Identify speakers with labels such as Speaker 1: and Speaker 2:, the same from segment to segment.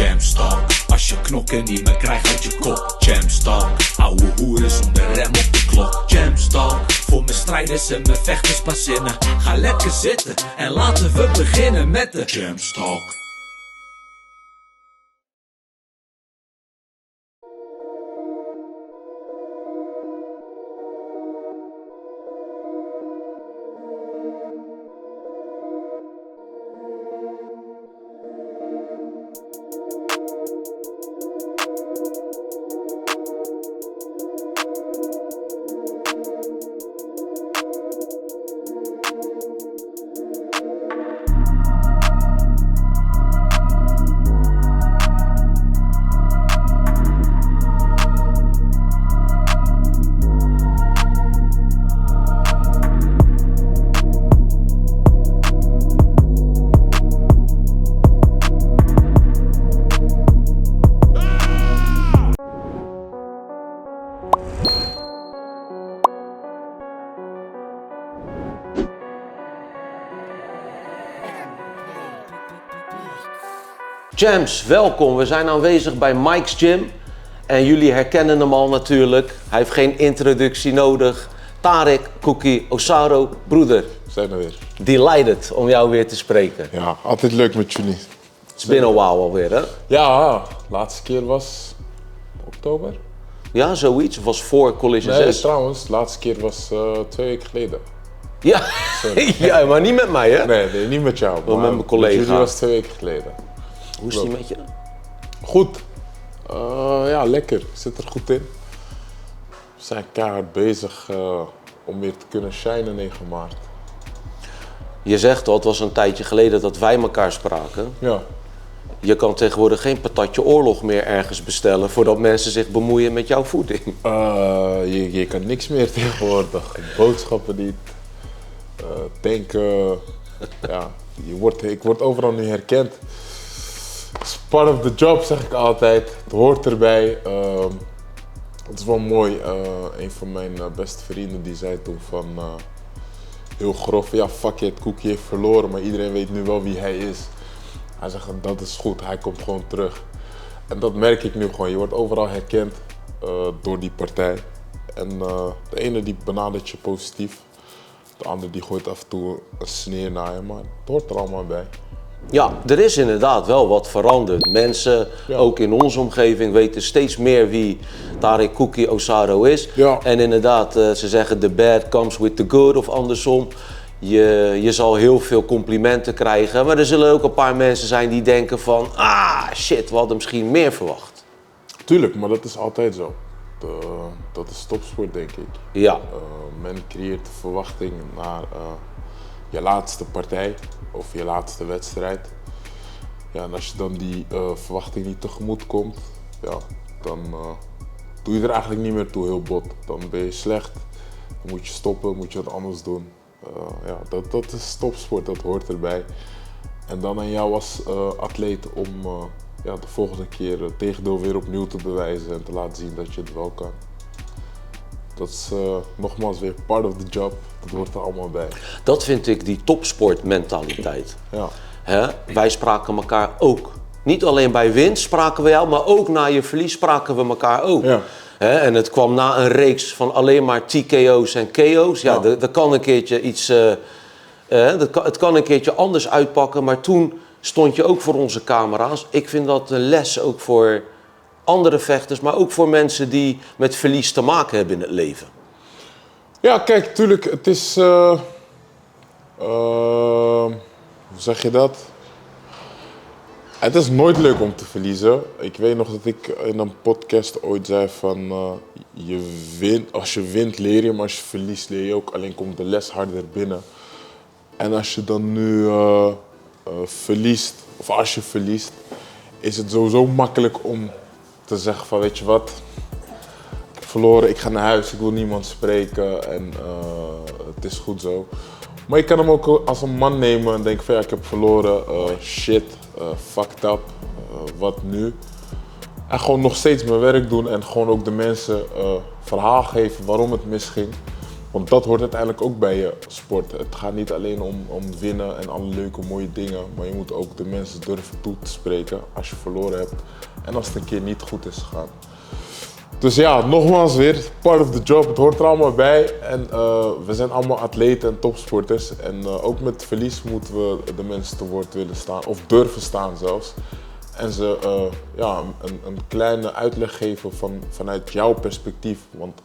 Speaker 1: Jamstalk, als je knokken niet meer krijgt uit je kop. Jamstalk, ouwe hoeren zonder rem op de klok. Jamstalk, voor mijn strijders en mijn vechters pas zinnen. Ga lekker zitten en laten we beginnen met de Jamstalk.
Speaker 2: Jams, welkom. We zijn aanwezig bij Mike's Gym en jullie herkennen hem al natuurlijk. Hij heeft geen introductie nodig. Tarek Cookie Osaro, broeder.
Speaker 3: We zijn er weer.
Speaker 2: Delighted om jou weer te spreken.
Speaker 3: Ja, altijd leuk met jullie.
Speaker 2: Het is binnen een while alweer, hè?
Speaker 3: Ja, laatste keer was oktober.
Speaker 2: Ja, zoiets. Het was voor Collision 6.
Speaker 3: Nee, trouwens, de laatste keer was 2 weken geleden.
Speaker 2: Ja. Ja, maar niet met mij, hè?
Speaker 3: Nee, niet met jou.
Speaker 2: Wel
Speaker 3: maar
Speaker 2: met mijn collega.
Speaker 3: Met jullie was 2 weken geleden.
Speaker 2: Hoe is die met je?
Speaker 3: Goed. Ja, lekker. Ik zit er goed in. We zijn keihard bezig om weer te kunnen shinen 9 maart.
Speaker 2: Je zegt al, het was een tijdje geleden dat wij elkaar spraken.
Speaker 3: Ja.
Speaker 2: Je kan tegenwoordig geen patatje oorlog meer ergens bestellen voordat mensen zich bemoeien met jouw voeding.
Speaker 3: Je kan niks meer tegenwoordig. Boodschappen niet. Tanken. Ja, ik word overal nu herkend. It's part of the job, zeg ik altijd. Het hoort erbij. Het is wel mooi. Een van mijn beste vrienden die zei toen van heel grof, ja fuck it, Cookie heeft verloren, maar iedereen weet nu wel wie hij is. Hij zegt dat is goed, hij komt gewoon terug. En dat merk ik nu gewoon. Je wordt overal herkend door die partij. En de ene die benadert je positief. De ander die gooit af en toe een sneer naar je, maar het hoort er allemaal bij.
Speaker 2: Ja, er is inderdaad wel wat veranderd. Mensen, ook in onze omgeving, weten steeds meer wie Tarek Cookie Osaro is.
Speaker 3: Ja.
Speaker 2: En inderdaad, ze zeggen the bad comes with the good of andersom. Je zal heel veel complimenten krijgen, maar er zullen ook een paar mensen zijn die denken van shit, we hadden misschien meer verwacht.
Speaker 3: Tuurlijk, maar dat is altijd zo. Dat is topsport, denk ik.
Speaker 2: Ja.
Speaker 3: Men creëert de verwachting naar je laatste partij of je laatste wedstrijd. Ja, en als je dan die verwachting niet tegemoet komt, ja, dan doe je er eigenlijk niet meer toe, heel bot. Dan ben je slecht, dan moet je stoppen, moet je wat anders doen. Ja, dat is topsport, dat hoort erbij. En dan aan jou als atleet om de volgende keer het tegendeel weer opnieuw te bewijzen en te laten zien dat je het wel kan. Dat is nogmaals weer part of the job, dat hoort er allemaal bij.
Speaker 2: Dat vind ik die topsportmentaliteit.
Speaker 3: Ja.
Speaker 2: Wij spraken elkaar ook. Niet alleen bij winst spraken we jou, maar ook na je verlies spraken we elkaar ook.
Speaker 3: Ja.
Speaker 2: En het kwam na een reeks van alleen maar TKO's en KO's. Ja, dat kan een keertje iets. Het kan een keertje anders uitpakken, maar toen stond je ook voor onze camera's. Ik vind dat een les ook voor andere vechters, maar ook voor mensen die met verlies te maken hebben in het leven.
Speaker 3: Ja, kijk, tuurlijk, het is. Hoe zeg je dat? Het is nooit leuk om te verliezen. Ik weet nog dat ik in een podcast ooit zei van als je wint leer je, maar als je verliest leer je ook. Alleen komt de les harder binnen. En als je dan nu verliest, of als je verliest, is het sowieso makkelijk om te zeggen van weet je wat, ik heb verloren, ik ga naar huis, ik wil niemand spreken en het is goed zo. Maar je kan hem ook als een man nemen en denken van ja, ik heb verloren, shit, fucked up, wat nu? En gewoon nog steeds mijn werk doen en gewoon ook de mensen verhaal geven waarom het misging. Want dat hoort uiteindelijk ook bij je sport. Het gaat niet alleen om winnen en alle leuke mooie dingen, maar je moet ook de mensen durven toe te spreken als je verloren hebt en als het een keer niet goed is gegaan. Dus ja, nogmaals weer, part of the job, het hoort er allemaal bij. En we zijn allemaal atleten en topsporters. En ook met verlies moeten we de mensen te woord willen staan, of durven staan zelfs. En ze een kleine uitleg geven vanuit jouw perspectief. Want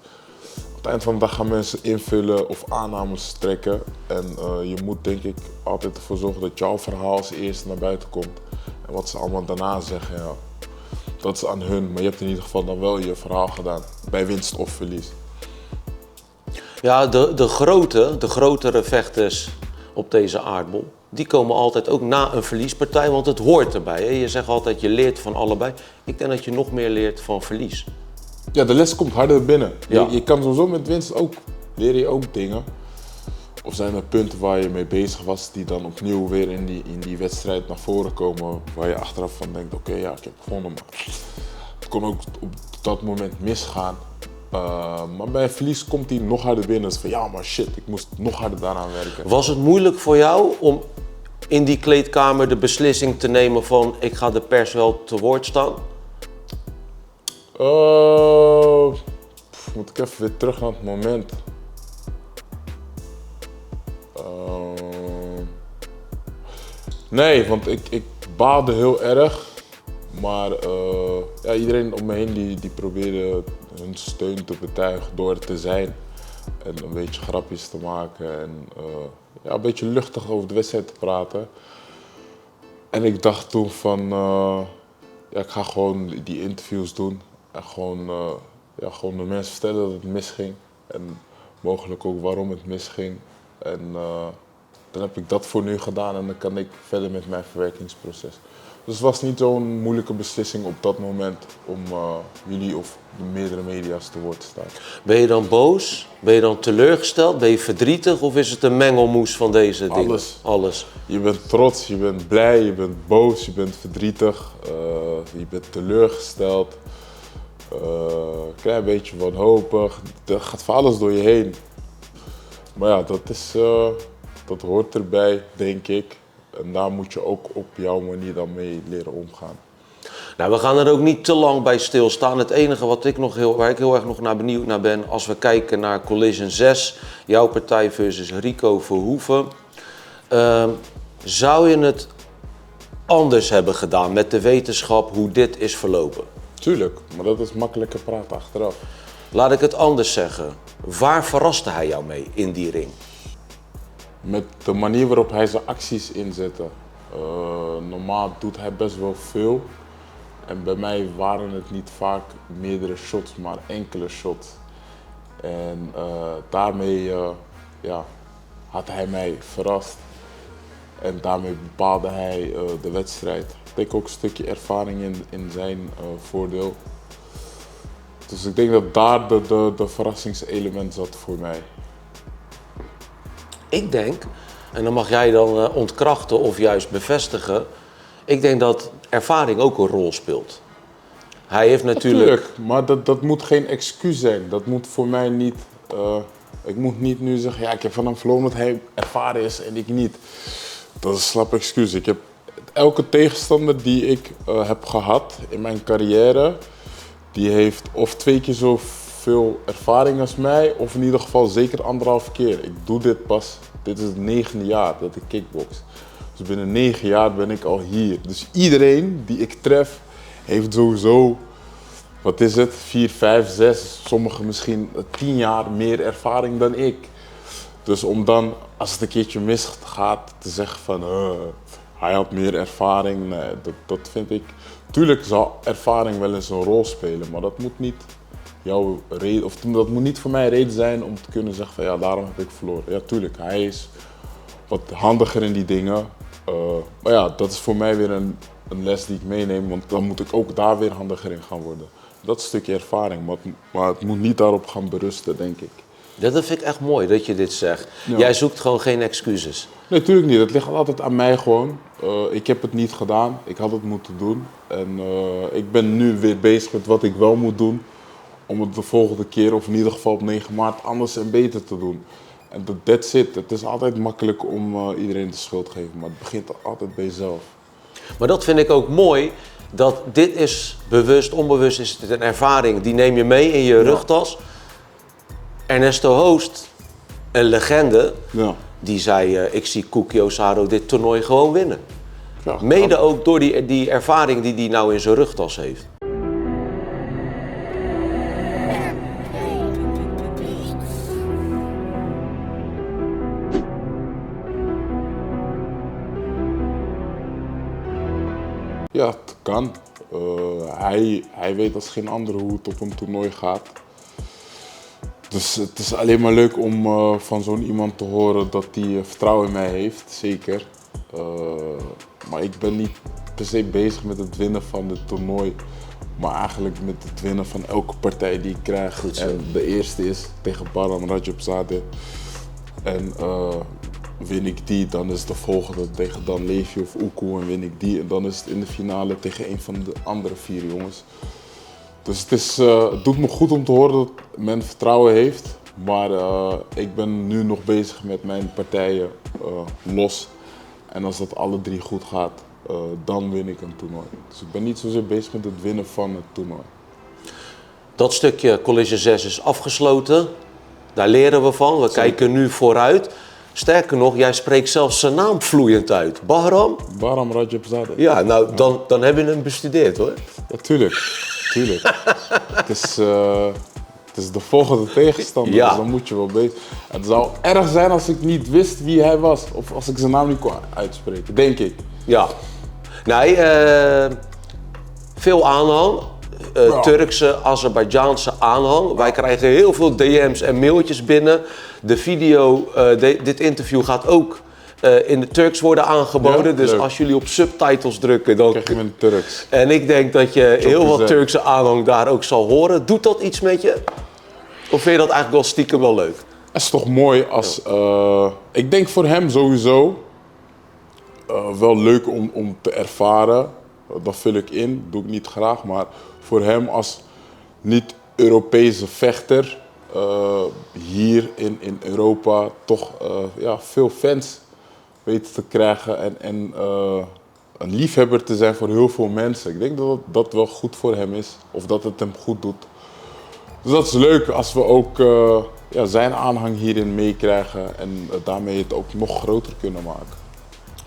Speaker 3: op het eind van de dag gaan mensen invullen of aannames trekken. En je moet denk ik altijd ervoor zorgen dat jouw verhaal als eerste naar buiten komt. En wat ze allemaal daarna zeggen, ja, dat is aan hun. Maar je hebt in ieder geval dan wel je verhaal gedaan, bij winst of verlies.
Speaker 2: Ja, de grotere vechters op deze aardbol, die komen altijd ook na een verliespartij, want het hoort erbij. Hè? Je zegt altijd, je leert van allebei. Ik denk dat je nog meer leert van verlies.
Speaker 3: Ja, de les komt harder binnen.
Speaker 2: Ja.
Speaker 3: Je kan sowieso met winst ook, leer je ook dingen. Of zijn er punten waar je mee bezig was die dan opnieuw weer in die wedstrijd naar voren komen. Waar je achteraf van denkt, oké, ja, ik heb gewonnen. Maar het kon ook op dat moment misgaan. Maar bij een verlies komt hij nog harder binnen. Dus van ja, maar shit, ik moest nog harder daaraan werken.
Speaker 2: Was het moeilijk voor jou om in die kleedkamer de beslissing te nemen van ik ga de pers wel te woord staan?
Speaker 3: Moet ik even weer terug naar het moment. Nee, want ik baalde heel erg. Maar ja, iedereen om me heen die probeerde hun steun te betuigen door er te zijn. En een beetje grapjes te maken en ja, een beetje luchtig over de wedstrijd te praten. En ik dacht toen van, ja, ik ga gewoon die interviews doen. En gewoon de mensen vertellen dat het misging. En mogelijk ook waarom het misging. En dan heb ik dat voor nu gedaan en dan kan ik verder met mijn verwerkingsproces. Dus het was niet zo'n moeilijke beslissing op dat moment om jullie of de meerdere media's te woord te staan.
Speaker 2: Ben je dan boos? Ben je dan teleurgesteld? Ben je verdrietig? Of is het een mengelmoes van deze dingen?
Speaker 3: Alles.
Speaker 2: Alles.
Speaker 3: Je bent trots, je bent blij, je bent boos, je bent verdrietig, je bent teleurgesteld. Een klein beetje wanhopig. Er gaat van alles door je heen. Maar ja, dat hoort erbij, denk ik. En daar moet je ook op jouw manier dan mee leren omgaan.
Speaker 2: Nou, we gaan er ook niet te lang bij stilstaan. Het enige waar ik heel erg nog benieuwd naar ben, als we kijken naar Collision 6, jouw partij versus Rico Verhoeven. Zou je het anders hebben gedaan met de wetenschap hoe dit is verlopen?
Speaker 3: Tuurlijk, maar dat is makkelijker praten achteraf.
Speaker 2: Laat ik het anders zeggen. Waar verraste hij jou mee in die ring?
Speaker 3: Met de manier waarop hij zijn acties inzette. Normaal doet hij best wel veel. En bij mij waren het niet vaak meerdere shots, maar enkele shots. En daarmee had hij mij verrast. En daarmee bepaalde hij de wedstrijd. Ik denk ook een stukje ervaring in zijn voordeel. Dus ik denk dat daar de verrassingselement zat voor mij.
Speaker 2: Ik denk, en dan mag jij dan ontkrachten of juist bevestigen, ik denk dat ervaring ook een rol speelt. Hij heeft natuurlijk...
Speaker 3: Natuurlijk, maar dat moet geen excuus zijn. Dat moet voor mij niet... ik moet niet nu zeggen, ja, ik heb van hem verloren omdat hij ervaren is en ik niet. Dat is een slap excuus. Ik heb elke tegenstander die ik heb gehad in mijn carrière, die heeft of 2 keer zoveel ervaring als mij, of in ieder geval zeker 1,5 keer. Ik doe dit pas, dit is het 9e jaar dat ik kickbox. Dus binnen 9 jaar ben ik al hier. Dus iedereen die ik tref, heeft sowieso, wat is het, 4, 5, 6, sommigen misschien 10 jaar meer ervaring dan ik. Dus om dan, als het een keertje misgaat, te zeggen van hij had meer ervaring, nee, dat vind ik... Tuurlijk zal ervaring wel eens een rol spelen, maar dat moet niet jouw reden, of dat moet niet voor mij reden zijn om te kunnen zeggen van ja, daarom heb ik verloren. Ja, tuurlijk, hij is wat handiger in die dingen. Maar ja, dat is voor mij weer een les die ik meeneem, want dan moet ik ook daar weer handiger in gaan worden. Dat is een stukje ervaring, maar het moet niet daarop gaan berusten, denk ik.
Speaker 2: Dat vind ik echt mooi dat je dit zegt.
Speaker 3: Ja.
Speaker 2: Jij zoekt gewoon geen excuses.
Speaker 3: Nee, natuurlijk niet. Het ligt altijd aan mij gewoon. Ik heb het niet gedaan. Ik had het moeten doen. En ik ben nu weer bezig met wat ik wel moet doen om het de volgende keer, of in ieder geval op 9 maart, anders en beter te doen. En that's it. Het is altijd makkelijk om iedereen de schuld te geven, maar het begint altijd bij jezelf.
Speaker 2: Maar dat vind ik ook mooi, dat dit is bewust, onbewust is het een ervaring. Die neem je mee in je rugtas. Ernesto Hoost, een legende, die zei, ik zie Kuki Osado dit toernooi gewoon winnen.
Speaker 3: Ja,
Speaker 2: Mede ook door die ervaring die hij nou in zijn rugtas heeft.
Speaker 3: Ja, het kan. Hij weet als geen andere hoe het op een toernooi gaat. Dus het is alleen maar leuk om van zo'n iemand te horen dat hij vertrouwen in mij heeft, zeker. Maar ik ben niet per se bezig met het winnen van het toernooi, maar eigenlijk met het winnen van elke partij die ik krijg.
Speaker 2: Goed zo.
Speaker 3: En de eerste is tegen Bahram Rajabzadeh. En win ik die, dan is de volgende tegen Dan Levy of Uku en win ik die. En dan is het in de finale tegen een van de andere 4 jongens. Dus het doet me goed om te horen dat men vertrouwen heeft. Maar ik ben nu nog bezig met mijn partijen los. En als dat alle 3 goed gaat, dan win ik een toernooi. Dus ik ben niet zozeer bezig met het winnen van het toernooi.
Speaker 2: Dat stukje Collision 6 is afgesloten. Daar leren we van. We kijken nu vooruit. Sterker nog, jij spreekt zelfs zijn naam vloeiend uit. Bahram?
Speaker 3: Bahram Rajabzadeh.
Speaker 2: Ja, nou, dan heb je hem bestudeerd, hoor.
Speaker 3: Ja, tuurlijk. Het is de volgende tegenstander,
Speaker 2: Ja.
Speaker 3: dus dan moet je wel weten. Het zou erg zijn als ik niet wist wie hij was. Of als ik zijn naam niet kon uitspreken, denk ik.
Speaker 2: Ja. Nee, veel aanhang. Turkse, Azerbeidzjaanse aanhang. Wij krijgen heel veel DM's en mailtjes binnen. De video, dit interview gaat ook in het Turks worden aangeboden.
Speaker 3: Ja,
Speaker 2: dus
Speaker 3: leuk.
Speaker 2: als jullie op subtitles drukken, dan
Speaker 3: Krijg je hem in het Turks.
Speaker 2: En ik denk dat je heel wat
Speaker 3: gezegd.
Speaker 2: Turkse aanhang daar ook zal horen. Doet dat iets met je? Of vind je dat eigenlijk wel stiekem wel leuk?
Speaker 3: Het is toch mooi als... ik denk voor hem sowieso wel leuk om te ervaren. Dat vul ik in, doe ik niet graag. Maar voor hem als niet-Europese vechter hier in Europa toch veel fans weten te krijgen. En een liefhebber te zijn voor heel veel mensen. Ik denk dat dat wel goed voor hem is. Of dat het hem goed doet. Dus dat is leuk als we ook zijn aanhang hierin meekrijgen en daarmee het ook nog groter kunnen maken.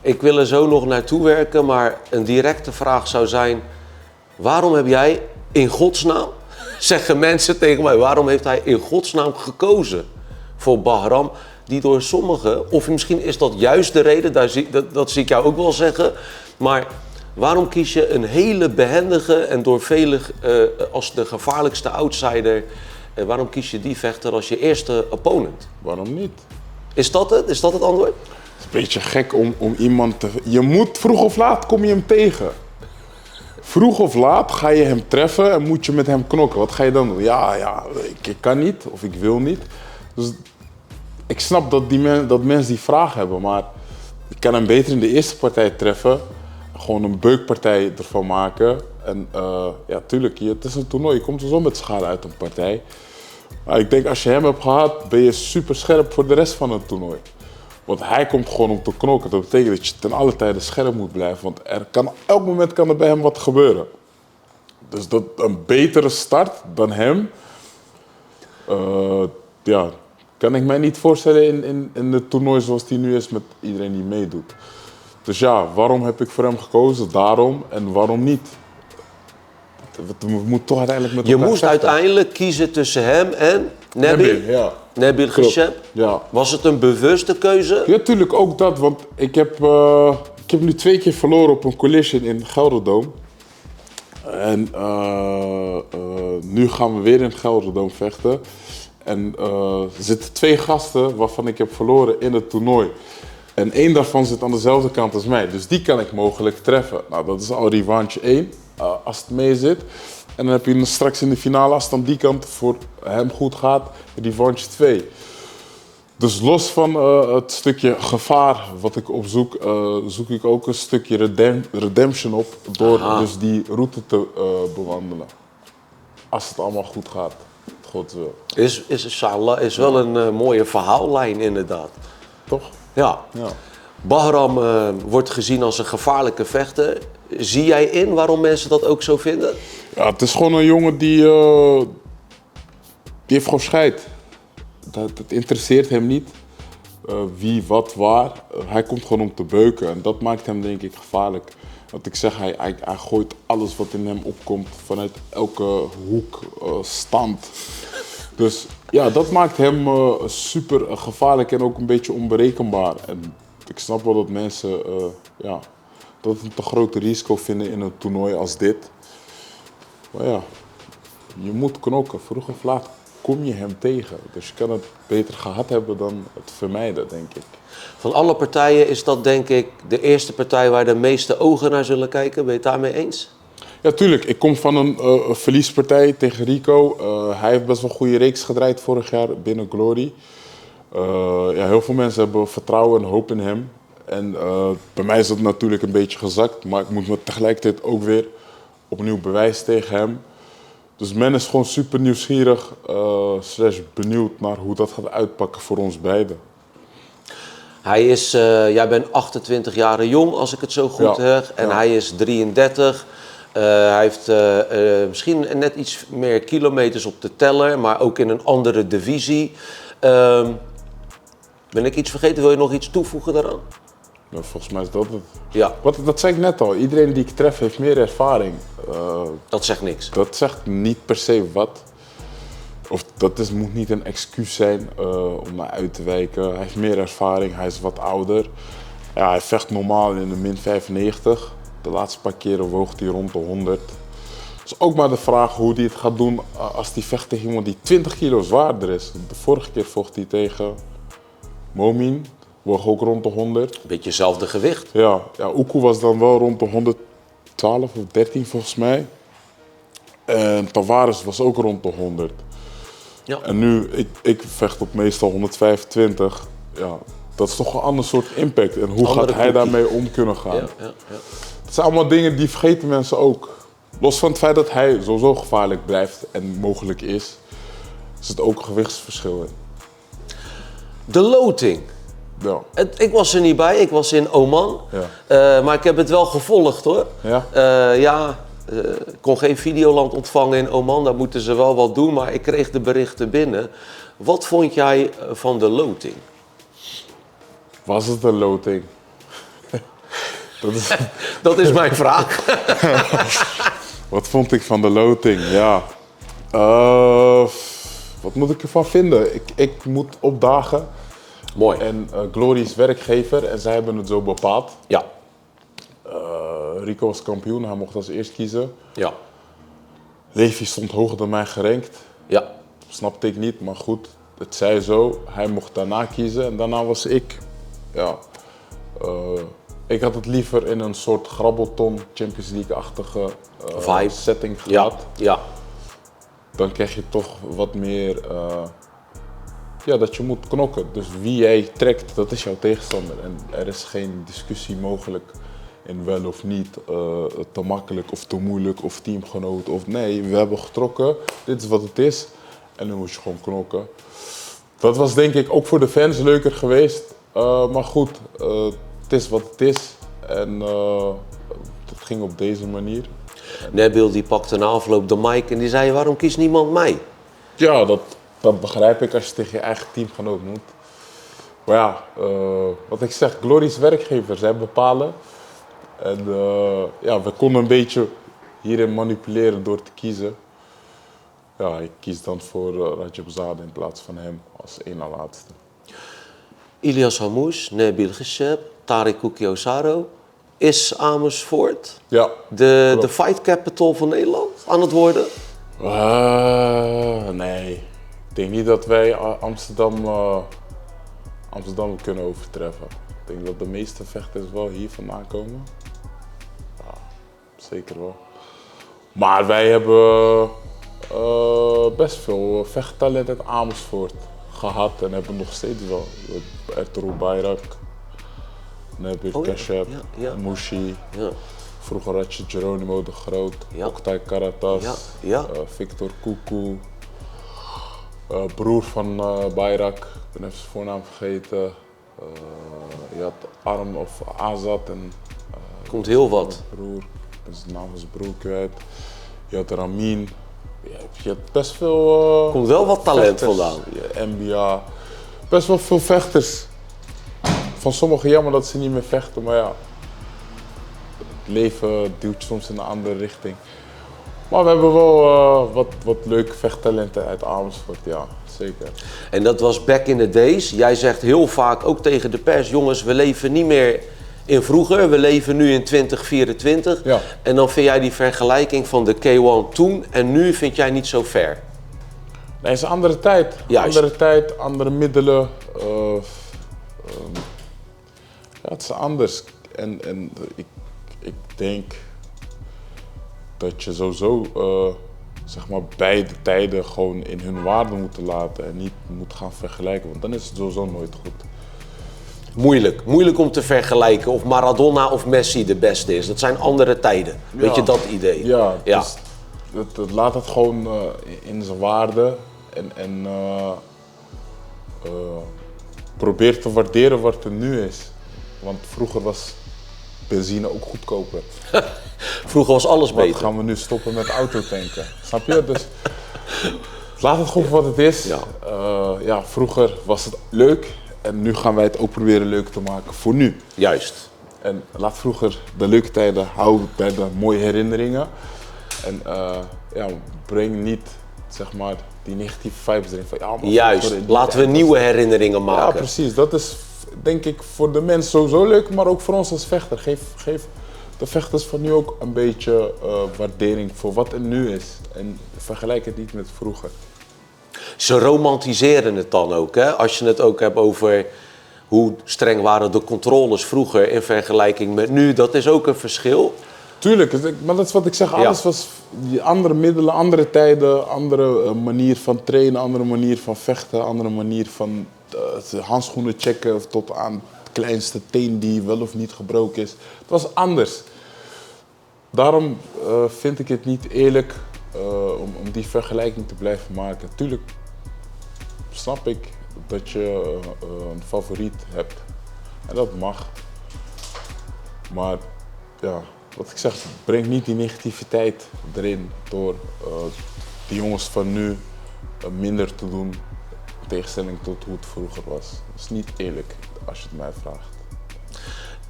Speaker 2: Ik wil er zo nog naartoe werken, maar een directe vraag zou zijn... Waarom heb jij in godsnaam, zeggen mensen tegen mij... waarom heeft hij in godsnaam gekozen voor Bahram... die door sommigen, of misschien is dat juist de reden... dat zie ik jou ook wel zeggen... maar waarom kies je een hele behendige en door velen als de gevaarlijkste outsider... waarom kies je die vechter als je eerste opponent?
Speaker 3: Waarom niet?
Speaker 2: Is dat het? Is dat het antwoord?
Speaker 3: Het is een beetje gek om iemand te... Je moet, vroeg of laat kom je hem tegen. Vroeg of laat ga je hem treffen en moet je met hem knokken. Wat ga je dan doen? Ja, ik kan niet of ik wil niet. Dus ik snap dat mensen die vraag hebben, maar ik kan hem beter in de eerste partij treffen. Gewoon een beukpartij ervan maken. En tuurlijk, het is een toernooi. Je komt er zo met schade uit een partij. Maar ik denk als je hem hebt gehad, ben je super scherp voor de rest van het toernooi. Want hij komt gewoon om te knokken. Dat betekent dat je ten alle tijde scherp moet blijven. Want elk moment kan er bij hem wat gebeuren. Dus dat een betere start dan hem, kan ik mij niet voorstellen in het toernooi zoals die nu is met iedereen die meedoet. Dus ja, waarom heb ik voor hem gekozen? Daarom en waarom niet? We moeten toch uiteindelijk met
Speaker 2: Je
Speaker 3: elkaar
Speaker 2: moest
Speaker 3: vechten.
Speaker 2: uiteindelijk kiezen tussen hem en Nabil.
Speaker 3: Ja.
Speaker 2: Nabil
Speaker 3: Klopt.
Speaker 2: Gesheb.
Speaker 3: Ja.
Speaker 2: Was het een bewuste keuze?
Speaker 3: Ja, tuurlijk ook dat, want ik heb nu 2 keer verloren op een collision in Gelderdoom. En nu gaan we weer in Gelderdoom vechten. En er zitten 2 gasten waarvan ik heb verloren in het toernooi. En 1 daarvan zit aan dezelfde kant als mij, dus die kan ik mogelijk treffen. Nou, dat is al revanche 1, als het mee zit. En dan heb je straks in de finale, als het aan die kant voor hem goed gaat, revanche 2. Dus los van het stukje gevaar wat ik opzoek, zoek ik ook een stukje redemption op door dus die route te bewandelen. als het allemaal goed gaat. God wil.
Speaker 2: Inshallah is wel een mooie verhaallijn inderdaad.
Speaker 3: Toch?
Speaker 2: Ja.
Speaker 3: Ja.
Speaker 2: Bahram wordt gezien als een gevaarlijke vechter. Zie jij in waarom mensen dat ook zo vinden?
Speaker 3: Ja, het is gewoon een jongen die heeft gewoon scheid. Dat interesseert hem niet. Wie, wat, waar. Hij komt gewoon om te beuken en dat maakt hem denk ik gevaarlijk. Wat ik zeg, hij gooit alles wat in hem opkomt vanuit elke hoek, stand. Dus ja, dat maakt hem super gevaarlijk en ook een beetje onberekenbaar. En ik snap wel dat mensen dat het een te groot risico vinden in een toernooi als dit. Maar ja, je moet knokken. Vroeg of laat kom je hem tegen. Dus je kan het beter gehad hebben dan het vermijden, denk ik.
Speaker 2: Van alle partijen is dat denk ik de eerste partij waar de meeste ogen naar zullen kijken. Ben je het daarmee eens?
Speaker 3: Ja, tuurlijk. Ik kom van een verliespartij tegen Rico. Hij heeft best wel een goede reeks gedraaid vorig jaar binnen Glory. Heel veel mensen hebben vertrouwen en hoop in hem. En bij mij is dat natuurlijk een beetje gezakt. Maar ik moet me tegelijkertijd ook weer opnieuw bewijzen tegen hem. Dus men is gewoon super nieuwsgierig / benieuwd naar hoe dat gaat uitpakken voor ons beiden.
Speaker 2: Jij bent 28 jaar jong als ik het zo goed heb. En hij is 33. Hij heeft misschien net iets meer kilometers op de teller, maar ook in een andere divisie. Ben ik iets vergeten? Wil je nog iets toevoegen daaraan?
Speaker 3: Ja, volgens mij is dat het.
Speaker 2: Ja.
Speaker 3: Dat zei ik net al. Iedereen die ik tref heeft meer ervaring.
Speaker 2: Dat zegt niks.
Speaker 3: Dat zegt niet per se wat. Of moet niet een excuus zijn om naar uit te wijken. Hij heeft meer ervaring, hij is wat ouder. Ja, hij vecht normaal in de min 95. De laatste paar keren woog hij rond de 100. Dus ook maar de vraag hoe hij het gaat doen als hij vecht tegen iemand die 20 kilo zwaarder is. De vorige keer vocht hij tegen Momin, woog ook rond de 100.
Speaker 2: Beetje hetzelfde gewicht.
Speaker 3: Ja, Oeku was dan wel rond de 112 of 13 volgens mij. En Tavares was ook rond de 100.
Speaker 2: Ja.
Speaker 3: En nu, ik vecht op meestal 125. Ja, dat is toch een ander soort impact. En hoe gaat hij daarmee om kunnen gaan?
Speaker 2: Ja.
Speaker 3: Het zijn allemaal dingen die vergeten mensen ook. Los van het feit dat hij sowieso gevaarlijk blijft en mogelijk is het ook een gewichtsverschil in.
Speaker 2: De loting.
Speaker 3: Ja.
Speaker 2: Ik was er niet bij, ik was in Oman.
Speaker 3: Ja.
Speaker 2: Maar ik heb het wel gevolgd hoor.
Speaker 3: Ja?
Speaker 2: Ik kon geen Videoland ontvangen in Oman, daar moeten ze wel wat doen, maar ik kreeg de berichten binnen. Wat vond jij van de loting?
Speaker 3: Was het een loting?
Speaker 2: Dat is mijn vraag.
Speaker 3: Wat vond ik van de loting? Ja. Wat moet ik ervan vinden? Ik moet opdagen.
Speaker 2: Mooi.
Speaker 3: En Glory is werkgever en zij hebben het zo bepaald.
Speaker 2: Ja.
Speaker 3: Rico was kampioen, hij mocht als eerst kiezen.
Speaker 2: Ja.
Speaker 3: Levi stond hoger dan mij gerankt.
Speaker 2: Ja.
Speaker 3: Snapte ik niet, maar goed, het zei zo. Hij mocht daarna kiezen en daarna was ik. Ja. Ik had het liever in een soort grabbelton, Champions League-achtige setting gehad.
Speaker 2: Ja.
Speaker 3: Dan krijg je toch wat meer dat je moet knokken. Dus wie jij trekt, dat is jouw tegenstander. En er is geen discussie mogelijk in wel of niet, te makkelijk of te moeilijk of teamgenoot of nee. We hebben getrokken, dit is wat het is en nu moet je gewoon knokken. Dat was denk ik ook voor de fans leuker geweest. Maar goed, het is wat het is en het ging op deze manier.
Speaker 2: Nabil die pakte na afloop de mic en die zei, waarom kiest niemand mij?
Speaker 3: Ja, dat begrijp ik als je tegen je eigen teamgenoot moet. Maar ja, wat ik zeg, Glory is werkgever, zij bepalen. En we konden een beetje hierin manipuleren door te kiezen. Ja, ik kies dan voor Rajabzadeh in plaats van hem als één na laatste.
Speaker 2: Ilyas Hamous, Nabil Ghecheb, Tariq Koukiosaro. Is Amersfoort de fight capital van Nederland aan het worden?
Speaker 3: Nee. Ik denk niet dat wij Amsterdam kunnen overtreffen. Ik denk dat de meeste vechters wel hier vandaan komen. Ja, zeker wel. Maar wij hebben best veel vechttalent uit Amersfoort gehad en hebben nog steeds wel. Ertuğrul Bayrak, Nabil Ghecheb, Mushi.
Speaker 2: Ja.
Speaker 3: Vroeger had je Geronimo de Groot,
Speaker 2: Ja.
Speaker 3: Oktay Karatas,
Speaker 2: Ja.
Speaker 3: Victor Koekoe, broer van Bayrak, ik ben even zijn voornaam vergeten. Je had Arm of Azad en
Speaker 2: Komt heel wat.
Speaker 3: broer, ik ben zijn naam van zijn broer kwijt. Je had Ramin, je had best veel
Speaker 2: Komt wel wat talent
Speaker 3: vechters.
Speaker 2: vandaan.
Speaker 3: Ja, NBA, best wel veel vechters. Van sommigen jammer dat ze niet meer vechten, maar ja, het leven duwt soms in een andere richting. Maar we hebben wel wat leuke vechttalenten uit Amersfoort, ja, zeker.
Speaker 2: En dat was back in the days. Jij zegt heel vaak, ook tegen de pers, jongens, we leven niet meer in vroeger, we leven nu in 2024.
Speaker 3: Ja.
Speaker 2: En dan vind jij die vergelijking van de K1 toen en nu vind jij niet zo fair.
Speaker 3: Nee, het is een andere tijd.
Speaker 2: Juist.
Speaker 3: Andere tijd, andere middelen. Ja, het is anders. En ik denk dat je sowieso zeg maar beide tijden gewoon in hun waarde moet laten en niet moet gaan vergelijken, want dan is het sowieso nooit goed.
Speaker 2: Moeilijk om te vergelijken of Maradona of Messi de beste is. Dat zijn andere tijden. Weet je dat idee?
Speaker 3: Ja,
Speaker 2: Ja.
Speaker 3: dus laat het gewoon in zijn waarde en probeer te waarderen wat er nu is. Want vroeger was benzine ook goedkoper.
Speaker 2: Vroeger was alles
Speaker 3: Wat
Speaker 2: beter.
Speaker 3: gaan we nu stoppen met autotanken? Snap je? Dus laat het gewoon voor wat het is.
Speaker 2: Ja.
Speaker 3: Ja, vroeger was het leuk en nu gaan wij het ook proberen leuk te maken voor nu.
Speaker 2: Juist.
Speaker 3: En laat vroeger de leuke tijden houden bij de mooie herinneringen. En ja, breng niet zeg maar die negatieve vibes erin van ja, maar
Speaker 2: Juist.
Speaker 3: vroeger in die
Speaker 2: Laten we
Speaker 3: tijd
Speaker 2: nieuwe herinneringen
Speaker 3: was- Ja,
Speaker 2: maken.
Speaker 3: precies. Dat is denk ik voor de mensen sowieso leuk, maar ook voor ons als vechter. Geef de vechters van nu ook een beetje waardering voor wat er nu is. En vergelijk het niet met vroeger.
Speaker 2: Ze romantiseren het dan ook, hè? Als je het ook hebt over hoe streng waren de controles vroeger in vergelijking met nu. Dat is ook een verschil.
Speaker 3: Tuurlijk, maar dat is wat ik zeg. Alles was die andere middelen, andere tijden, andere manier van trainen, andere manier van vechten, andere manier van handschoenen checken tot aan het kleinste teen die wel of niet gebroken is. Het was anders. Daarom vind ik het niet eerlijk om die vergelijking te blijven maken. Tuurlijk snap ik dat je een favoriet hebt en dat mag. Maar ja, wat ik zeg, breng niet die negativiteit erin door de jongens van nu minder te doen in tegenstelling tot hoe het vroeger was. Dat is niet eerlijk als je het mij vraagt.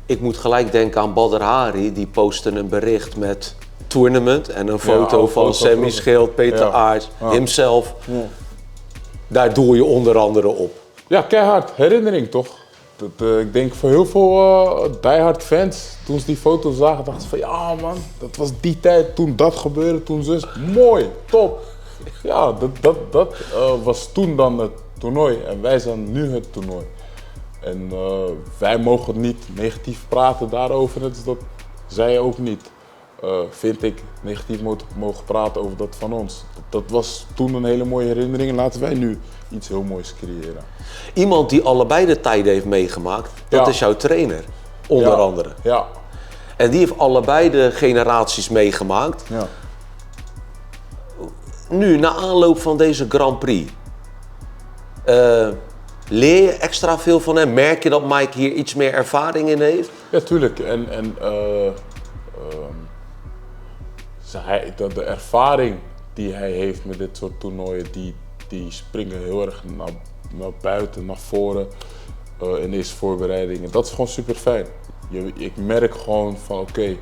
Speaker 2: Ik moet gelijk denken aan Badr Hari. Die postte een bericht met tournament en een foto
Speaker 3: een
Speaker 2: van
Speaker 3: foto
Speaker 2: Sammy
Speaker 3: van-
Speaker 2: Schild, Peter
Speaker 3: Ja.
Speaker 2: Aerts,
Speaker 3: Ja.
Speaker 2: hemzelf. Daar doel je onder andere op.
Speaker 3: Ja, keihard. Herinnering toch? Ik denk voor heel veel diehard fans, toen ze die foto zagen, dachten ze van ja man, dat was die tijd, toen dat gebeurde, toen zus. Mooi, top. Ja, dat was toen dan het toernooi en wij zijn nu het toernooi. En wij mogen niet negatief praten daarover, net als dat zij ook niet. Vind ik, negatief mogen praten over dat van ons. Dat was toen een hele mooie herinnering en laten wij nu iets heel moois creëren.
Speaker 2: Iemand die allebei de tijden heeft meegemaakt, dat
Speaker 3: Ja.
Speaker 2: is jouw trainer. Onder
Speaker 3: Ja,
Speaker 2: andere.
Speaker 3: Ja,
Speaker 2: En die heeft allebei de generaties meegemaakt.
Speaker 3: ja.
Speaker 2: Nu, na aanloop van deze Grand Prix, leer je extra veel van hem? Merk je dat Mike hier iets meer ervaring in heeft?
Speaker 3: Ja, tuurlijk. De ervaring die hij heeft met dit soort toernooien, die springen heel erg naar buiten, naar voren in deze voorbereidingen. Dat is gewoon super fijn. Ik merk gewoon van oké,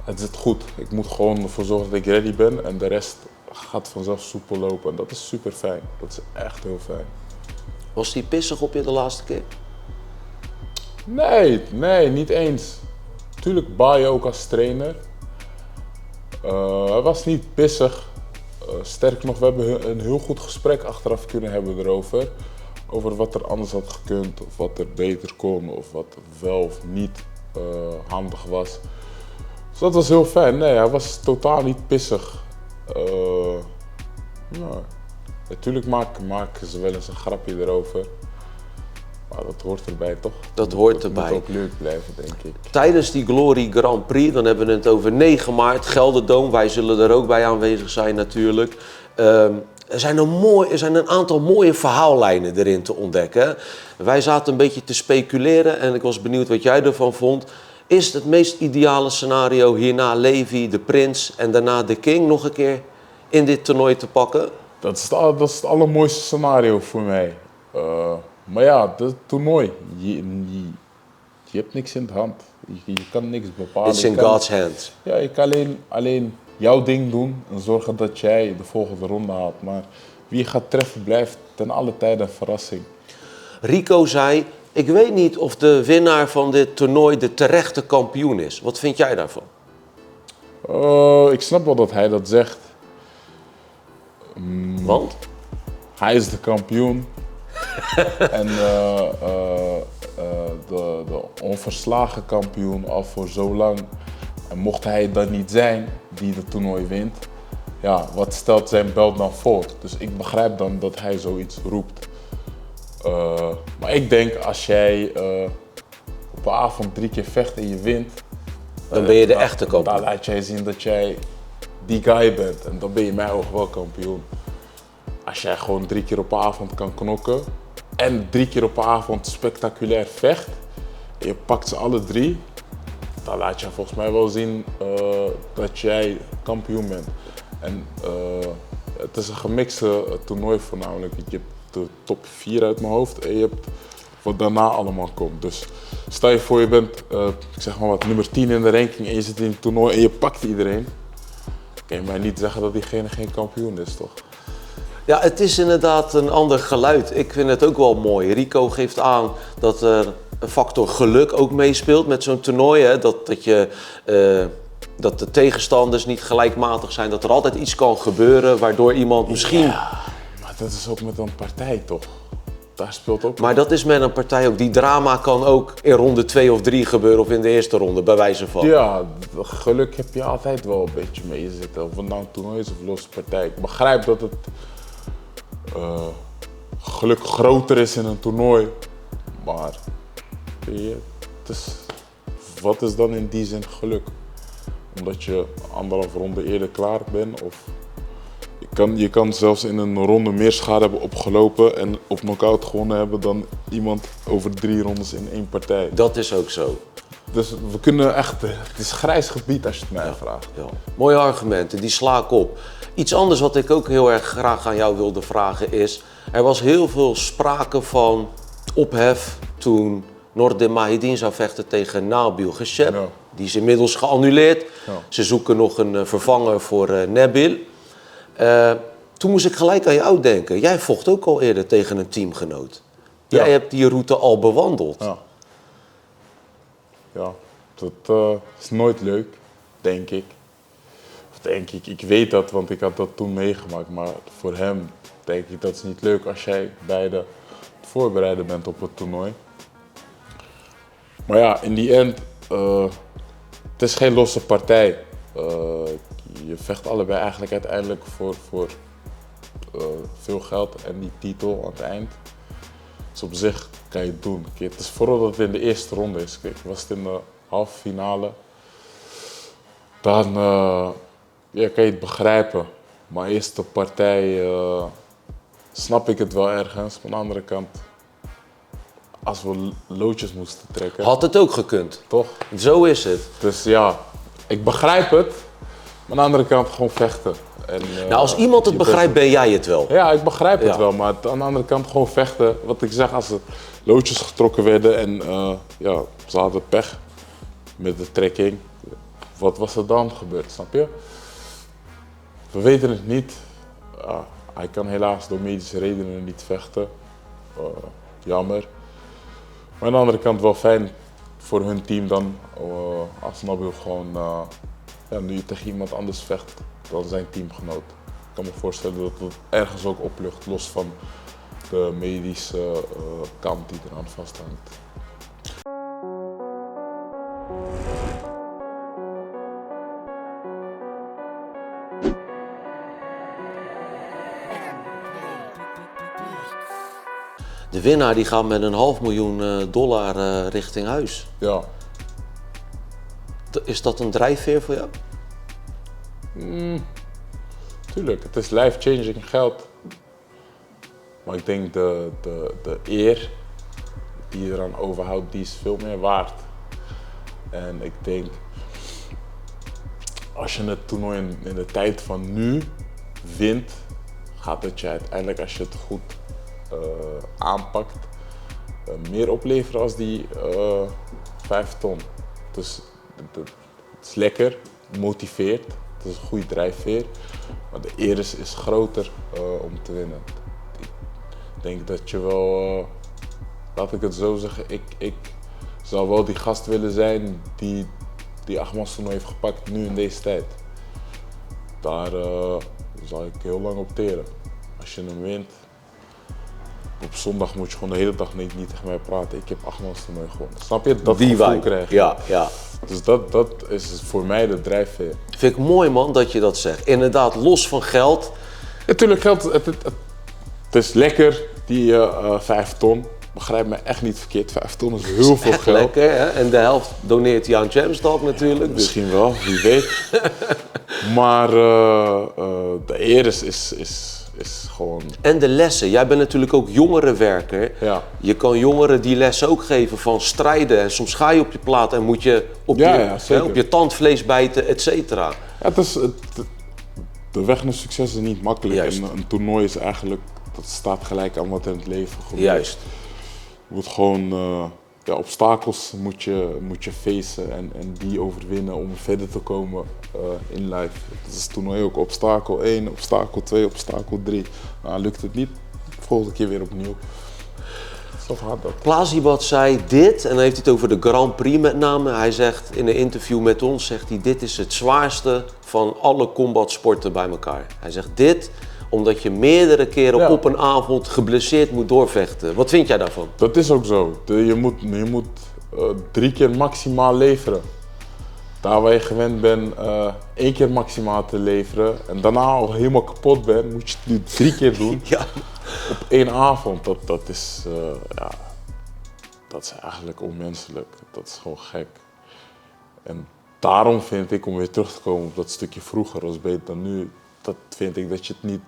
Speaker 3: het zit goed. Ik moet gewoon ervoor zorgen dat ik ready ben en de rest gaat vanzelf soepel lopen. En dat is super fijn. Dat is echt heel fijn.
Speaker 2: Was hij pissig op je de laatste keer?
Speaker 3: Nee, niet eens. Tuurlijk baal je ook als trainer. Hij was niet pissig. Sterker nog, we hebben een heel goed gesprek achteraf kunnen hebben erover. Over wat er anders had gekund, of wat er beter kon, of wat wel of niet handig was. Dus dat was heel fijn. Nee, hij was totaal niet pissig. Natuurlijk maken ze wel eens een grapje erover. Maar dat hoort erbij, toch?
Speaker 2: Dat hoort erbij.
Speaker 3: Het moet ook leuk blijven, denk ik.
Speaker 2: Tijdens die Glory Grand Prix, dan hebben we het over 9 maart, Gelderdoom. Wij zullen er ook bij aanwezig zijn natuurlijk. Er zijn een aantal mooie verhaallijnen erin te ontdekken. Wij zaten een beetje te speculeren en ik was benieuwd wat jij ervan vond. Is het meest ideale scenario hierna Levi, de Prins en daarna de King nog een keer in dit toernooi te pakken?
Speaker 3: Dat is het allermooiste scenario voor mij. Maar ja, het toernooi, je hebt niks in de hand. Je kan niks bepalen.
Speaker 2: It's in God's hands.
Speaker 3: Ja, je kan alleen jouw ding doen en zorgen dat jij de volgende ronde haalt. Maar wie je gaat treffen blijft ten alle tijde een verrassing.
Speaker 2: Rico zei, ik weet niet of de winnaar van dit toernooi de terechte kampioen is. Wat vind jij daarvan?
Speaker 3: Ik snap wel dat hij dat zegt.
Speaker 2: Want?
Speaker 3: Hij is de kampioen. En de onverslagen kampioen al voor zo lang. En mocht hij dan niet zijn die het toernooi wint, ja, wat stelt zijn belt dan voor? Dus ik begrijp dan dat hij zoiets roept. Maar ik denk als jij op een avond 3 keer vecht en je wint,
Speaker 2: Dan ben je de echte kampioen.
Speaker 3: dan laat jij zien dat jij die guy bent en dan ben je in mijn ogen wel kampioen. Als jij gewoon 3 keer op een avond kan knokken en 3 keer op een avond spectaculair vecht en je pakt ze alle 3, dan laat je volgens mij wel zien dat jij kampioen bent. En het is een gemixte toernooi voornamelijk. Je hebt de top 4 uit mijn hoofd en je hebt wat daarna allemaal komt. Dus stel je voor je bent ik zeg maar wat, nummer 10 in de ranking en je zit in het toernooi en je pakt iedereen. Kan je mij niet zeggen dat diegene geen kampioen is, toch?
Speaker 2: Ja, het is inderdaad een ander geluid. Ik vind het ook wel mooi. Rico geeft aan dat er een factor geluk ook meespeelt met zo'n toernooi. Hè? Dat de tegenstanders niet gelijkmatig zijn. Dat er altijd iets kan gebeuren waardoor iemand misschien...
Speaker 3: Ja, maar dat is ook met een partij, toch? Daar speelt ook...
Speaker 2: Maar dat is met een partij ook. Die drama kan ook in ronde 2 of 3 gebeuren of in de eerste ronde, bij wijze van.
Speaker 3: Ja, geluk heb je altijd wel een beetje mee zitten. Of het nou een toernooi is of een losse partij. Ik begrijp dat het geluk groter is in een toernooi. Maar weet je, wat is dan in die zin geluk? Omdat je 1,5 ronde eerder klaar bent? Of je kan zelfs in een ronde meer schade hebben opgelopen en op knockout gewonnen hebben dan iemand over 3 rondes in 1 partij.
Speaker 2: Dat is ook zo.
Speaker 3: Dus we kunnen echt, het is grijs gebied als je het mij vraagt.
Speaker 2: Ja. Mooie argumenten, die sla ik op. Iets anders wat ik ook heel erg graag aan jou wilde vragen is, er was heel veel sprake van ophef toen Nordin Mahidin zou vechten tegen Nabil Gesheb.
Speaker 3: Ja.
Speaker 2: Die is inmiddels geannuleerd.
Speaker 3: Ja.
Speaker 2: Ze zoeken nog een vervanger voor Nabil. Toen moest ik gelijk aan jou denken. Jij vocht ook al eerder tegen een teamgenoot.
Speaker 3: Ja.
Speaker 2: Jij hebt die route al bewandeld.
Speaker 3: Ja, ja, dat is nooit leuk, denk ik. Of denk ik weet dat, want ik had dat toen meegemaakt. Maar voor hem denk ik dat is niet leuk als jij beide voorbereiden bent op het toernooi. Maar ja, in die end, het is geen losse partij. Je vecht allebei eigenlijk uiteindelijk voor veel geld en die titel aan het eind. Dus op zich kan je het doen. Kijk, het is vooral dat het in de eerste ronde is. Kijk, was het in de halve finale, dan ja, kan je het begrijpen. Maar eerste partij snap ik het wel ergens. Maar aan de andere kant, als we loodjes moesten trekken,
Speaker 2: Had het ook gekund.
Speaker 3: toch?
Speaker 2: Zo is het.
Speaker 3: Dus ja, ik begrijp het. Maar aan de andere kant gewoon vechten. En,
Speaker 2: Nou, als iemand het
Speaker 3: je
Speaker 2: begrijpt, ben jij het wel.
Speaker 3: Ja, ik begrijp het
Speaker 2: Ja.
Speaker 3: wel, maar aan de andere kant gewoon vechten. Wat ik zeg, als er loodjes getrokken werden en ja, ze hadden pech met de trekking. Wat was er dan gebeurd, snap je? We weten het niet. Hij kan helaas door medische redenen niet vechten. Jammer. Maar aan de andere kant wel fijn voor hun team dan. Als Nabil gewoon ja, nu tegen iemand anders vecht dan zijn teamgenoot. Ik kan me voorstellen dat het ergens ook oplucht, los van de medische kant die eraan vasthangt.
Speaker 2: De winnaar die gaat met $500.000 richting huis.
Speaker 3: Ja.
Speaker 2: Is dat een drijfveer voor jou?
Speaker 3: Tuurlijk, het is life-changing geld. Maar ik denk de eer die je eraan overhoudt, die is veel meer waard. En ik denk, als je het toernooi in de tijd van nu wint, gaat het je uiteindelijk, als je het goed aanpakt, meer opleveren als die 5 ton. Dus het is lekker, motiveert, het is een goede drijfveer, maar de eer is groter om te winnen. Ik denk dat je wel, laat ik het zo zeggen, ik zou wel die gast willen zijn die achtmanstoernooi heeft gepakt nu in deze tijd. Daar zal ik heel lang op teren. Als je hem wint, op zondag moet je gewoon de hele dag niet tegen mij praten. Ik heb achtmanstoernooi gewonnen. Snap je? Dat gevoel krijg je.
Speaker 2: Ja, ja.
Speaker 3: Dus dat is voor mij de drijfveer.
Speaker 2: Vind ik mooi, man, dat je dat zegt. Inderdaad, los van geld.
Speaker 3: Natuurlijk geld, het is lekker, die 5 ton. Begrijp me echt niet verkeerd, 5 ton is heel veel
Speaker 2: Echt
Speaker 3: geld.
Speaker 2: lekker, hè? En de helft doneert hij aan Jamstalk natuurlijk. Dus.
Speaker 3: Misschien wel, wie weet. Maar de eer is gewoon...
Speaker 2: En de lessen. Jij bent natuurlijk ook jongerenwerker.
Speaker 3: Ja.
Speaker 2: Je kan jongeren die lessen ook geven van strijden. En soms ga je op je plaat en moet je op, op je tandvlees bijten, et cetera.
Speaker 3: Ja, de weg naar succes is niet makkelijk.
Speaker 2: Juist.
Speaker 3: En een toernooi is eigenlijk, dat staat gelijk aan wat in het leven gebeurt.
Speaker 2: Juist.
Speaker 3: Je moet gewoon, obstakels moet je facen en die overwinnen om verder te komen in life. Dat is het toernooi ook obstakel 1, obstakel 2, obstakel 3. Nou, lukt het niet, volgende keer weer opnieuw. Zo gaat dat.
Speaker 2: Plasibat zei dit, en dan heeft hij het over de Grand Prix met name. Hij zegt in een interview met ons, zegt hij, dit is het zwaarste van alle combatsporten bij elkaar. Hij zegt dit, omdat je meerdere keren op een avond geblesseerd moet doorvechten. Wat vind jij daarvan?
Speaker 3: Dat is ook zo. Je moet 3 keer maximaal leveren. Daar waar je gewend bent 1 keer maximaal te leveren en daarna al helemaal kapot bent, moet je het nu 3 keer doen.
Speaker 2: Ja.
Speaker 3: Op 1 avond. Dat is eigenlijk onmenselijk. Dat is gewoon gek. En daarom vind ik, om weer terug te komen op dat stukje vroeger was beter dan nu, dat vind ik dat je het niet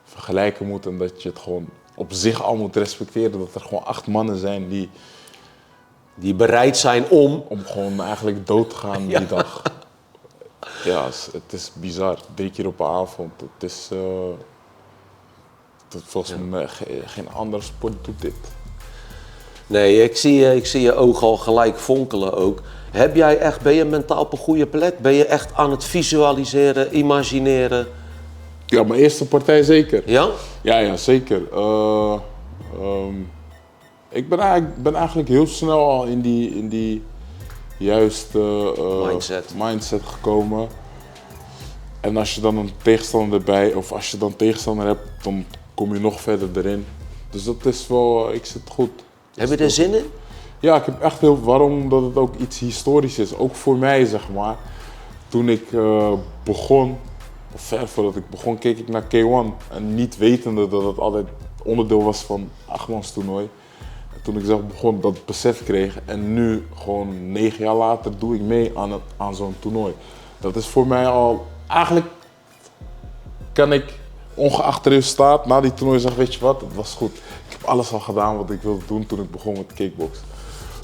Speaker 3: vergelijken moet en dat je het gewoon op zich al moet respecteren. Dat er gewoon 8 mannen zijn
Speaker 2: die bereid zijn om
Speaker 3: gewoon eigenlijk dood te gaan die dag. Ja, het is bizar. 3 keer op een avond. Het is volgens mij geen andere sport doet dit.
Speaker 2: Nee, ik zie je ogen al gelijk fonkelen ook. Ben je mentaal op een goede plek? Ben je echt aan het visualiseren, imagineren?
Speaker 3: Ja, mijn eerste partij zeker.
Speaker 2: Ja?
Speaker 3: Ja, zeker. Ik ben eigenlijk heel snel al in die juiste mindset gekomen. En als je dan een tegenstander erbij, of als je dan tegenstander hebt, dan kom je nog verder erin. Dus dat is wel, ik zit goed.
Speaker 2: Heb je er zin in?
Speaker 3: Ja, ik heb echt heel, waarom? Omdat het ook iets historisch is, ook voor mij zeg maar. Toen ik begon, of ver voordat ik begon, keek ik naar K1 en niet wetende dat het altijd onderdeel was van achtmanstoernooi. En toen ik zelf begon, dat besef kreeg en nu gewoon 9 jaar later doe ik mee aan zo'n toernooi. Dat is voor mij al, eigenlijk kan ik ongeacht het resultaat na die toernooi zeggen, weet je wat, het was goed. Ik heb alles al gedaan wat ik wilde doen toen ik begon met kickboksen.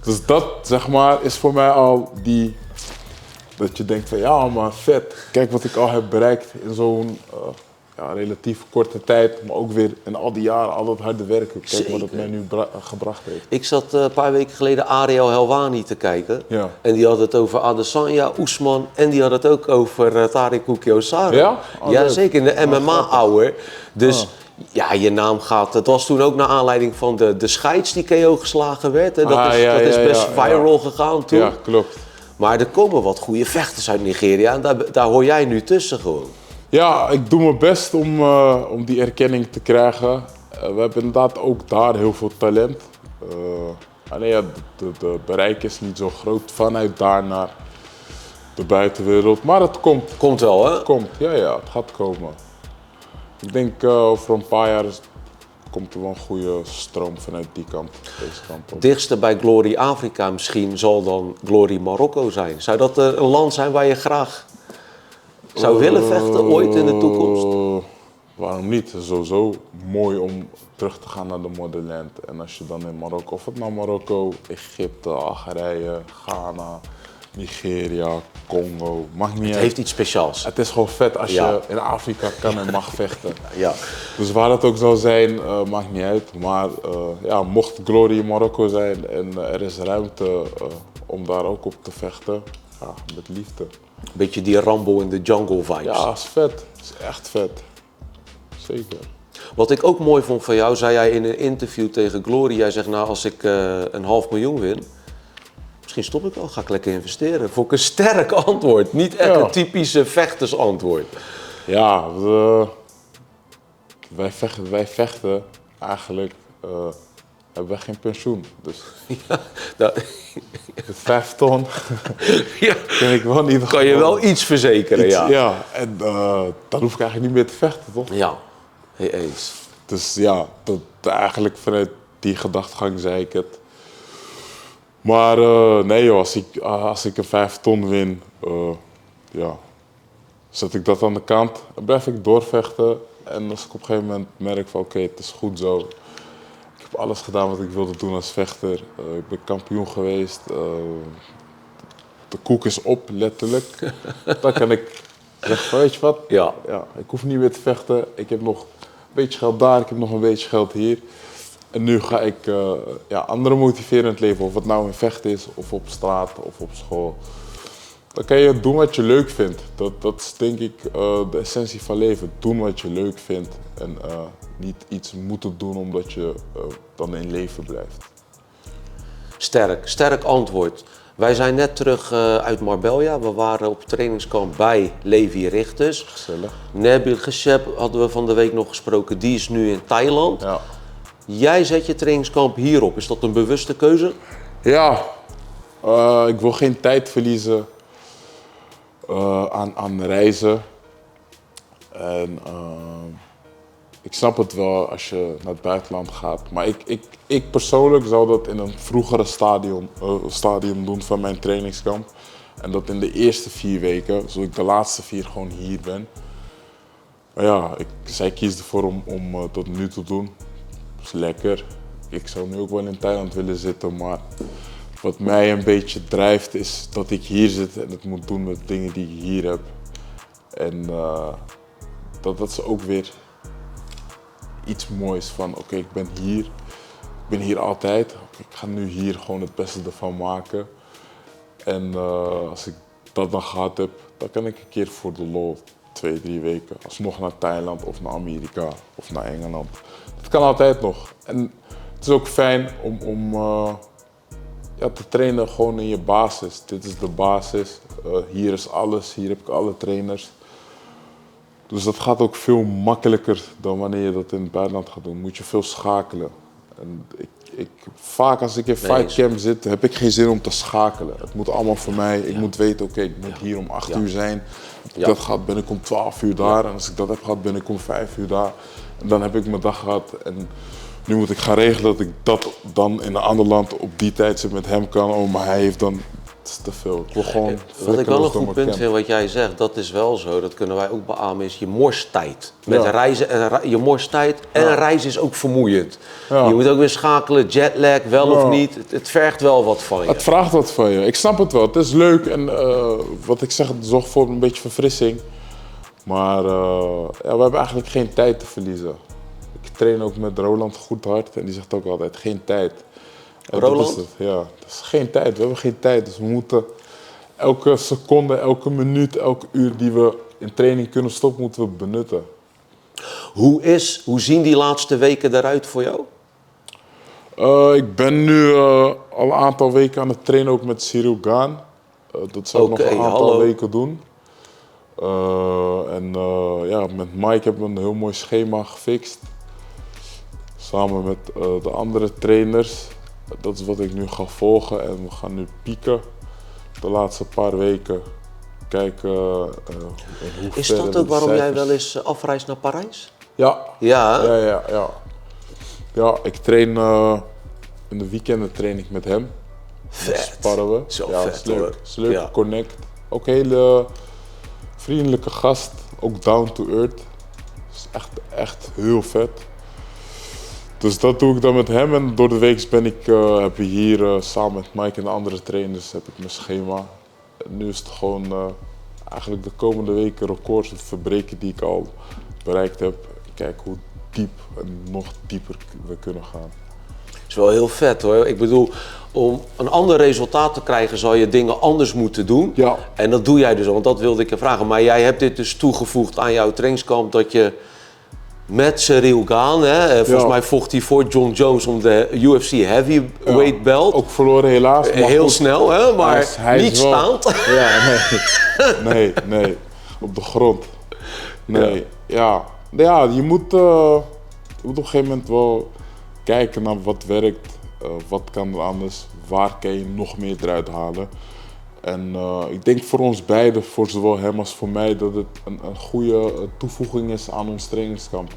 Speaker 3: Dus dat zeg maar is voor mij al die, dat je denkt van ja maar vet, kijk wat ik al heb bereikt in zo'n relatief korte tijd, maar ook weer in al die jaren, al dat harde werken. Kijk
Speaker 2: Zeker.
Speaker 3: wat het mij nu gebracht heeft.
Speaker 2: Ik zat een paar weken geleden Ariel Helwani te kijken.
Speaker 3: Ja.
Speaker 2: En die had het over Adesanya, Ousmane en die had het ook over Tariq Koukiosara.
Speaker 3: Ja? Oh,
Speaker 2: ja,
Speaker 3: leuk.
Speaker 2: zeker in de MMA-hour. Dus ja, je naam gaat. Het was toen ook naar aanleiding van de scheids die KO geslagen werd. Hè. Dat is best viral gegaan toen.
Speaker 3: Ja, klopt.
Speaker 2: Maar er komen wat goede vechters uit Nigeria en daar hoor jij nu tussen gewoon.
Speaker 3: Ja, ik doe mijn best om die erkenning te krijgen. We hebben inderdaad ook daar heel veel talent. Alleen ja, de bereik is niet zo groot vanuit daar naar de buitenwereld. Maar het komt.
Speaker 2: Komt wel, hè?
Speaker 3: Het komt, ja, het gaat komen. Ik denk over een paar jaar komt er wel een goede stroom vanuit die kant, deze kant op.
Speaker 2: Dichtste bij Glory Afrika misschien zal dan Glory Marokko zijn. Zou dat een land zijn waar je graag zou willen vechten ooit in de toekomst?
Speaker 3: Waarom niet? Het is sowieso mooi om terug te gaan naar de motherland. En als je dan in Marokko, of het nou Marokko, Egypte, Algerije, Ghana, Nigeria, Congo, maakt niet uit.
Speaker 2: Het heeft iets speciaals.
Speaker 3: Het is gewoon vet als je in Afrika kan en mag vechten.
Speaker 2: Ja.
Speaker 3: Dus waar het ook zou zijn, maakt niet uit. Maar mocht Glory in Marokko zijn en er is ruimte om daar ook op te vechten, ja, met liefde.
Speaker 2: Beetje die Rambo in de jungle vibes.
Speaker 3: Ja, het is vet. Het is echt vet. Zeker.
Speaker 2: Wat ik ook mooi vond van jou, zei jij in een interview tegen Glory. Jij zegt, nou als ik $500.000 win, misschien stop ik wel, ga ik lekker investeren. Vond ik een sterk antwoord, niet echt een typische vechtersantwoord.
Speaker 3: Ja, wij vechten eigenlijk, hebben we geen pensioen. Dus
Speaker 2: Ja,
Speaker 3: met 5 ton
Speaker 2: ja.
Speaker 3: kan ik wel niet.
Speaker 2: Kan je wel iets verzekeren, ja.
Speaker 3: Ja, en dan hoef ik eigenlijk niet meer te vechten, toch?
Speaker 2: Ja, eens.
Speaker 3: Dus ja, eigenlijk vanuit die gedachtegang zei ik het. Maar nee joh, als ik een 5 ton win, zet ik dat aan de kant en blijf ik doorvechten. En als ik op een gegeven moment merk van oké, het is goed zo. Ik heb alles gedaan wat ik wilde doen als vechter. Ik ben kampioen geweest. De koek is op, letterlijk. Dan kan ik zeggen van weet je wat,
Speaker 2: Ja.
Speaker 3: ik hoef niet meer te vechten. Ik heb nog een beetje geld daar, ik heb nog een beetje geld hier. En nu ga ik anderen motiveren in het leven. Of het nou in vechten is, of op straat, of op school. Dan kan je doen wat je leuk vindt. Dat is denk ik de essentie van leven. Doen wat je leuk vindt. En niet iets moeten doen omdat je dan in leven blijft.
Speaker 2: Sterk antwoord. Wij zijn net terug uit Marbella. We waren op trainingskamp bij Levi Rigters.
Speaker 3: Gezellig.
Speaker 2: Nabil Geshep hadden we van de week nog gesproken. Die is nu in Thailand.
Speaker 3: Ja.
Speaker 2: Jij zet je trainingskamp hierop. Is dat een bewuste keuze?
Speaker 3: Ja, ik wil geen tijd verliezen aan reizen. En ik snap het wel als je naar het buitenland gaat. Maar ik persoonlijk zou dat in een vroegere stadium doen van mijn trainingskamp. En dat in de eerste 4 weken, zodat ik de laatste 4 gewoon hier ben. Maar ja, zij kiest ervoor om dat nu te doen. Dat is lekker. Ik zou nu ook wel in Thailand willen zitten, maar wat mij een beetje drijft is dat ik hier zit en het moet doen met dingen die ik hier heb. En dat is ook weer iets moois van oké, ik ben hier altijd. Ik ga nu hier gewoon het beste ervan maken. En als ik dat dan gehad heb, dan kan ik een keer voor de lol 2-3 weken alsnog naar Thailand of naar Amerika of naar Engeland. Dat kan altijd nog. En het is ook fijn om te trainen gewoon in je basis. Dit is de basis. Hier is alles. Hier heb ik alle trainers. Dus dat gaat ook veel makkelijker dan wanneer je dat in het buitenland gaat doen. Moet je veel schakelen. En vaak als ik in fightcamp zit, heb ik geen zin om te schakelen. Het moet allemaal voor mij. Ik moet weten, oké, ik moet hier om 8 uur zijn. Als ik dat gehad, ben ik om 12 uur daar. En als ik dat heb gehad, ben ik om 5 uur daar. En dan heb ik mijn dag gehad. En nu moet ik gaan regelen dat ik dat dan in een ander land op die tijd met hem kan. Oh, maar hij heeft dan... Het is te veel. Ik wil gewoon
Speaker 2: wat ik wel een goed punt vind wat jij zegt, dat is wel zo, dat kunnen wij ook beamen, is je morstijd. Met reizen en je morstijd en reizen is ook vermoeiend. Ja. Je moet ook weer schakelen, jetlag, wel of niet. Het vergt wel wat van je.
Speaker 3: Het vraagt wat van je. Ik snap het wel. Het is leuk en wat ik zeg, het zorgt voor een beetje verfrissing. Maar we hebben eigenlijk geen tijd te verliezen. Ik train ook met Roland Goedhart en die zegt ook altijd geen tijd.
Speaker 2: Roland?
Speaker 3: Dat is geen tijd. We hebben geen tijd. Dus we moeten elke seconde, elke minuut, elk uur die we in training kunnen stoppen, moeten we benutten.
Speaker 2: Hoe zien die laatste weken eruit voor jou?
Speaker 3: Ik ben nu al een aantal weken aan het trainen ook met Cyril Gaan. Dat zal ik nog een aantal weken doen. Met Mike hebben we een heel mooi schema gefixt. Samen met de andere trainers. Dat is wat ik nu ga volgen en we gaan nu pieken de laatste paar weken. Kijken in
Speaker 2: is dat ook waarom jij wel eens afreist naar Parijs?
Speaker 3: Ja.
Speaker 2: Ja.
Speaker 3: Ja. Ja, ik train in de weekenden train ik met hem.
Speaker 2: Vet.
Speaker 3: Dan sparren we.
Speaker 2: Zo
Speaker 3: ja,
Speaker 2: vet,
Speaker 3: is leuk.
Speaker 2: hoor.
Speaker 3: Is leuk,
Speaker 2: Ja.
Speaker 3: connect. Ook hele vriendelijke gast, ook down to earth. Is echt heel vet. Dus dat doe ik dan met hem en door de week heb je hier samen met Mike en de andere trainers heb ik mijn schema. En nu is het gewoon eigenlijk de komende weken records verbreken die ik al bereikt heb. Kijken hoe diep en nog dieper we kunnen gaan.
Speaker 2: is wel heel vet hoor. Ik bedoel, om een ander resultaat te krijgen zal je dingen anders moeten doen.
Speaker 3: Ja.
Speaker 2: En dat doe jij dus al, want dat wilde ik je vragen. Maar jij hebt dit dus toegevoegd aan jouw trainingskamp dat je met Cyril Gane, hè, volgens mij vocht hij voor John Jones om de UFC Heavyweight belt.
Speaker 3: Ook verloren helaas. Maar
Speaker 2: heel
Speaker 3: goed,
Speaker 2: snel, hè, maar
Speaker 3: hij is
Speaker 2: niet
Speaker 3: wel-
Speaker 2: staand.
Speaker 3: Ja, nee. Op de grond. Nee, ja je moet op een gegeven moment wel kijken naar wat werkt, wat kan er anders, waar kan je nog meer eruit halen. En ik denk voor ons beiden, voor zowel hem als voor mij, dat het een goede toevoeging is aan ons trainingskamp.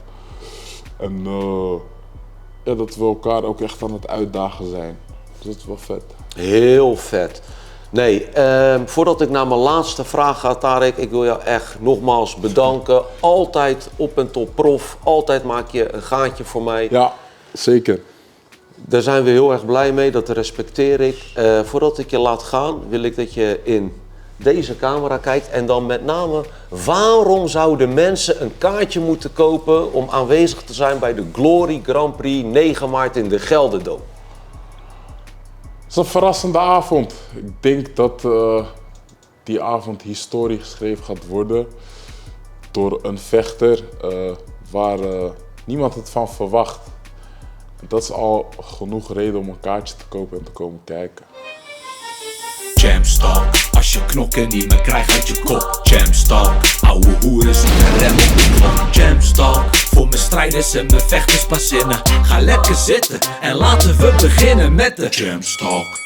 Speaker 3: En dat we elkaar ook echt aan het uitdagen zijn. Dus dat is wel vet.
Speaker 2: Heel vet. Nee, voordat ik naar mijn laatste vraag ga, Tarek, ik wil jou echt nogmaals bedanken. Altijd op en top prof, altijd maak je een gaatje voor mij.
Speaker 3: Ja, zeker.
Speaker 2: Daar zijn we heel erg blij mee, dat respecteer ik. Voordat ik je laat gaan, wil ik dat je in deze camera kijkt. En dan met name, waarom zouden mensen een kaartje moeten kopen om aanwezig te zijn bij de Glory Grand Prix 9 maart in de Gelderdoom?
Speaker 3: Het is een verrassende avond. Ik denk dat die avond historie geschreven gaat worden door een vechter waar niemand het van verwacht. Dat is al genoeg reden om een kaartje te kopen en te komen kijken.
Speaker 1: Jamstalk, als je knokken niet meer krijgt uit je kop. Jamstalk, ouwe hoeren zonder rem op de klok. Jamstalk, voor mijn strijders en mijn vechters pas zinnen. Ga lekker zitten en laten we beginnen met de Jamstalk.